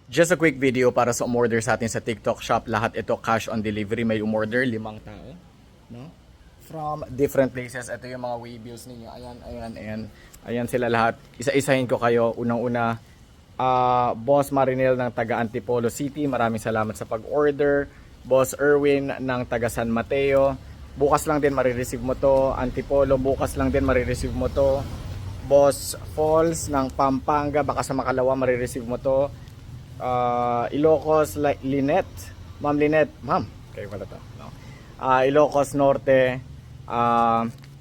Just a quick video para sa umorder sa atin sa TikTok shop. Lahat ito cash on delivery. May umorder, 5 tao. No? From different places. Ito yung mga waybills ninyo. Ayan. Ayan sila lahat. Isa-isahin ko kayo. Unang-una, Boss Marinel ng taga Antipolo City. Maraming salamat sa pag-order. Boss Erwin ng taga San Mateo. Bukas lang din marireceive mo to. Antipolo, bukas lang din marireceive mo to. Boss Falls ng Pampanga. Baka sa Makalawa marireceive mo to. Ilocos, Lynette, Ma'am Lynette, Ma'am, kayo pala to, no? Ilocos Norte,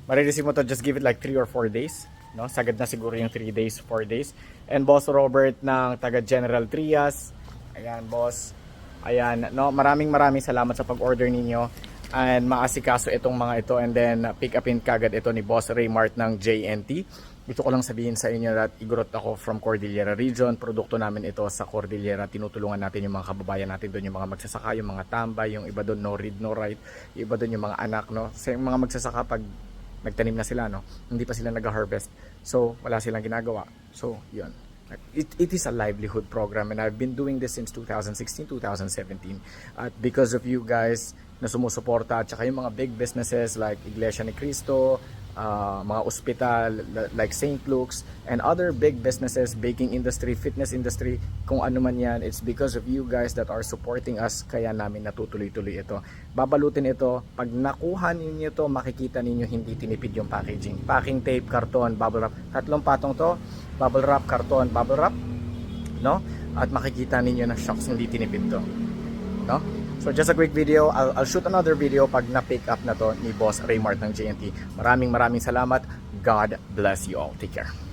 marireceive mo to, just give it like 3 or 4 days, no? Sagad na siguro yung 3 days, 4 days. And Boss Robert ng taga General Trias, ayan boss, ayan, no? Maraming salamat sa pag-order ninyo and maasikaso itong mga ito, and then pick upin kagad ito ni Boss Raymart ng JNT. Gusto ko lang sabihin sa inyo that igurot ako from Cordillera Region. Produkto namin ito sa Cordillera. Tinutulungan natin yung mga kababayan natin doon, yung mga magsasaka, yung mga tambay, yung iba doon no read no write, yung iba doon yung mga anak, no. Sa mga magsasaka pag nagtanim na sila, no, hindi pa sila nag-harvest. So, wala silang ginagawa. So, yun. It is a livelihood program, and I've been doing this since 2016, 2017. At because of you guys na sumusuporta, at saka yung mga big businesses like Iglesia ni Cristo, mga ospital like St. Luke's, and other big businesses, baking industry, fitness industry, kung ano man yan, it's because of you guys that are supporting us, kaya namin natutuloy-tuloy ito. Babalutin ito, pag nakuha ninyo to, makikita ninyo hindi tinipid yung packaging. Packing tape, karton, bubble wrap, 3 patong to, bubble wrap, karton, bubble wrap, no? At makikita ninyo na shocks, hindi tinipid to, no? So just a quick video. I'll shoot another video pag na-pick up na to ni Boss Raymart ng JNT. Maraming salamat. God bless you all. Take care.